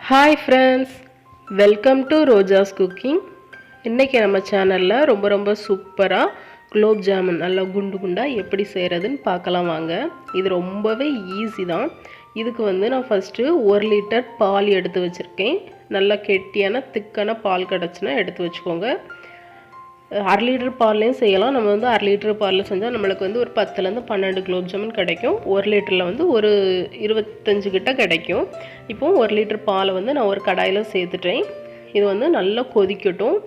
Hi friends, welcome to Roja's cooking. இன்றைக்கி நம்ம சேனலில் ரொம்ப சூப்பராக குலோப் ஜாமுன் நல்லா குண்டு குண்டாக எப்படி செய்கிறதுன்னு பார்க்கலாம் வாங்க. இது ரொம்பவே ஈஸி தான். இதுக்கு நான் ஃபஸ்ட்டு 1 லிட்டர் பால் எடுத்து வச்சுருக்கேன். நல்லா கெட்டியான திக்கான பால் கிடச்சுன்னா எடுத்து வச்சுக்கோங்க. 1/2 லிட்டர் பால்லையும் செய்யலாம். நம்ம 1/2 லிட்டர் பாலில் செஞ்சால் நம்மளுக்கு ஒரு 10லேருந்து 12 குலோப் ஜாமுன் கிடைக்கும். 1 லிட்டரில் ஒரு 25 கிட்ட கிடைக்கும். இப்போது 1 லிட்டர் பாலை நான் ஒரு கடாயில் சேர்த்துட்டேன். இது நல்லா கொதிக்கட்டும்.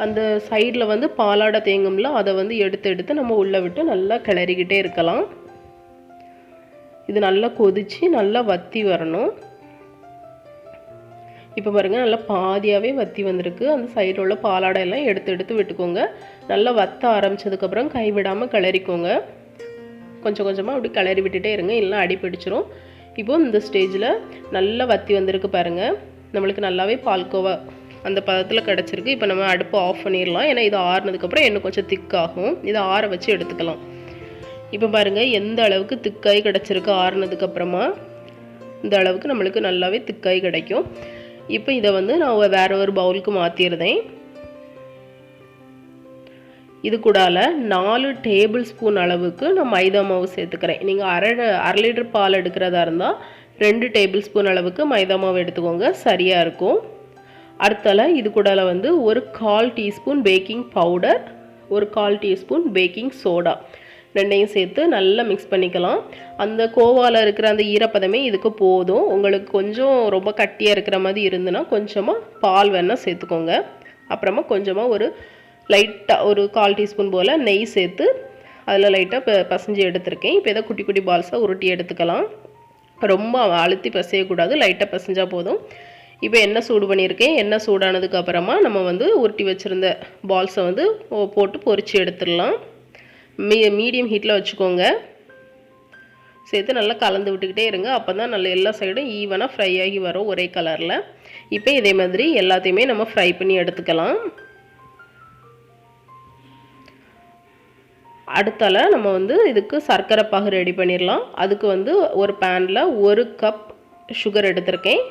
அந்த சைடில் பாலாடை தேங்கும்ல, அதை எடுத்து நம்ம உள்ளே விட்டு நல்லா கிளறிக்கிட்டே இருக்கலாம். இது நல்லா கொதித்து நல்லா வற்றி வரணும். இப்போ பாருங்கள், நல்லா பாதியாகவே வற்றி வந்திருக்கு. அந்த சைடில் உள்ள பாலாடையெல்லாம் எடுத்து விட்டுக்கோங்க. நல்லா வற்ற ஆரம்பித்ததுக்கப்புறம் கைவிடாமல் கிளறிக்கோங்க. கொஞ்சம் கொஞ்சமாக அப்படி கிளறி விட்டுட்டே இருங்க, இல்லைனா அடி பிடிச்சிரும். இப்போது இந்த ஸ்டேஜில் நல்லா வற்றி வந்திருக்கு பாருங்கள். நம்மளுக்கு நல்லாவே பால்கோவா அந்த பதத்தில் கிடச்சிருக்கு. இப்போ நம்ம அடுப்பு ஆஃப் பண்ணிடலாம். ஏன்னா இது ஆறுனதுக்கப்புறம் இன்னும் கொஞ்சம் திக்காகும். இதை ஆற வச்சு எடுத்துக்கலாம். இப்போ பாருங்கள் எந்த அளவுக்கு திக்காய் கிடச்சிருக்கு. ஆறுனதுக்கப்புறமா இந்த அளவுக்கு நம்மளுக்கு நல்லாவே திக்காய் கிடைக்கும். இப்போ இதை நான் வேறு ஒரு பவுலுக்கு மாற்றிடுறேன். இது கூடால 4 டேபிள் ஸ்பூன் அளவுக்கு நான் மைதா மாவு சேர்த்துக்கிறேன். நீங்கள் அரை லிட்டர் பால் எடுக்கிறதா இருந்தால் 2 டேபிள் ஸ்பூன் அளவுக்கு மைதா மாவு எடுத்துக்கோங்க, சரியாக இருக்கும். அடுத்தால இது கூடால ஒரு 1/4 டீஸ்பூன் பேக்கிங் பவுடர், ஒரு 1/4 டீஸ்பூன் பேக்கிங் சோடா, ரெண்டையும் சேர்த்து நல்லா மிக்ஸ் பண்ணிக்கலாம். அந்த கோவாவில் இருக்கிற அந்த ஈரப்பதமே இதுக்கு போதும். உங்களுக்கு கொஞ்சம் ரொம்ப கட்டியாக இருக்கிற மாதிரி இருந்துன்னா கொஞ்சமாக பால் வேணால் சேர்த்துக்கோங்க. அப்புறமா கொஞ்சமாக ஒரு லைட்டாக ஒரு 1/4 டீஸ்பூன் போல் நெய் சேர்த்து அதில் லைட்டாக பசைஞ்சு எடுத்துருக்கேன். இப்போ இதை குட்டி குட்டி பால்ஸாக உருட்டி எடுத்துக்கலாம். ரொம்ப அழுத்தி பசையக்கூடாது, லைட்டாக பசைஞ்சால் போதும். இப்போ எண்ணெய் சூடு பண்ணியிருக்கேன். எண்ணெய் சூடானதுக்கு அப்புறமா நம்ம உருட்டி வச்சுருந்த பால்ஸை போட்டு பொரித்து எடுத்துடலாம். மீடியம் ஹீட்டில் வச்சுக்கோங்க. சேர்த்து நல்லா கலந்து விட்டுக்கிட்டே இருங்க. அப்போ தான் நல்லா எல்லா சைடும் ஈவனாக ஃப்ரை ஆகி வரும் ஒரே கலரில். இப்போ இதே மாதிரி எல்லாத்தையுமே நம்ம ஃப்ரை பண்ணி எடுத்துக்கலாம். அடுத்தால நம்ம இதுக்கு சர்க்கரை பாகு ரெடி பண்ணிடலாம். அதுக்கு ஒரு பேனில் 1 கப் சுகர் எடுத்திருக்கேன்.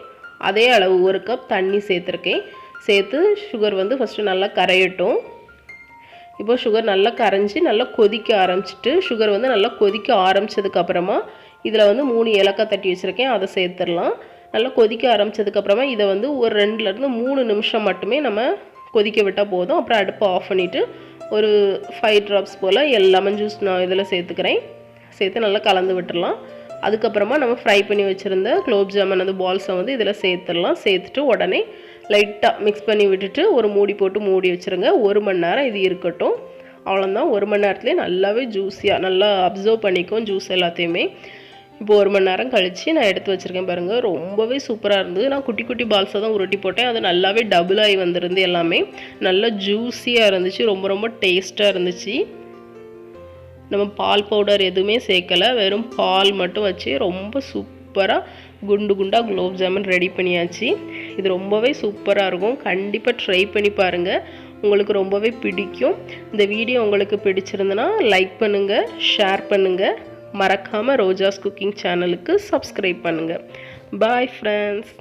அதே அளவு 1 கப் தண்ணி சேர்த்துருக்கேன். சேர்த்து சுகர் ஃபஸ்ட்டு நல்லா கரையட்டும். இப்போ சுகர் நல்லா கரைஞ்சி நல்லா கொதிக்க ஆரம்பிச்சிட்டு, சுகர் நல்லா கொதிக்க ஆரம்பித்ததுக்கப்புறமா இதில் 3 ஏலக்காய் தட்டி வச்சுருக்கேன், அதை சேர்த்துடலாம். நல்லா கொதிக்க ஆரம்பித்ததுக்கப்புறமா இதை ஒரு 2லேருந்து 3 நிமிஷம் மட்டுமே நம்ம கொதிக்க விட்டால் போதும். அப்புறம் அடுப்பை ஆஃப் பண்ணிவிட்டு ஒரு 5 ட்ராப்ஸ் போல் லெமன் ஜூஸ் நான் இதில் சேர்த்துக்கிறேன். சேர்த்து நல்லா கலந்து விட்டுடலாம். அதுக்கப்புறமா நம்ம ஃப்ரை பண்ணி வச்சுருந்த குலோப் ஜாமுன் அந்த பால்ஸை இதில் சேர்த்துடலாம். சேர்த்துட்டு உடனே லைட்டாக மிக்ஸ் பண்ணி விட்டுட்டு ஒரு மூடி போட்டு மூடி வச்சுருங்க. 1 மணி நேரம் இது இருக்கட்டும். அவ்வளோதான். 1 மணி நேரத்துலேயே நல்லாவே ஜூஸியாக நல்லா அப்சர்வ் பண்ணிக்கும் ஜூஸ் எல்லாத்தையுமே. இப்போ 1 மணி நேரம் கழித்து நான் எடுத்து வச்சுருக்கேன் பாருங்கள். ரொம்பவே சூப்பராக இருந்தது. நான் குட்டி குட்டி பால்ஸை தான் உருட்டி போட்டேன். அது நல்லாவே டபுள் ஆகி வந்திருந்து. எல்லாமே நல்லா ஜூஸியாக இருந்துச்சு. ரொம்ப டேஸ்ட்டாக இருந்துச்சு. நம்ம பால் பவுடர் எதுவுமே சேர்க்கலை, வெறும் பால் மட்டும் வச்சு ரொம்ப சூப்பராக குண்டு குண்டாக குலோப் ஜாமுன் ரெடி பண்ணியாச்சு. இது ரொம்பவே சூப்பராக இருக்கும். கண்டிப்பாக ட்ரை பண்ணி பாருங்கள், உங்களுக்கு ரொம்பவே பிடிக்கும். இந்த வீடியோ உங்களுக்கு பிடிச்சிருந்துன்னா லைக் பண்ணுங்கள், ஷேர் பண்ணுங்கள். மறக்காமல் ரோஜாஸ் குக்கிங் சேனலுக்கு சப்ஸ்கிரைப் பண்ணுங்கள். Bye friends.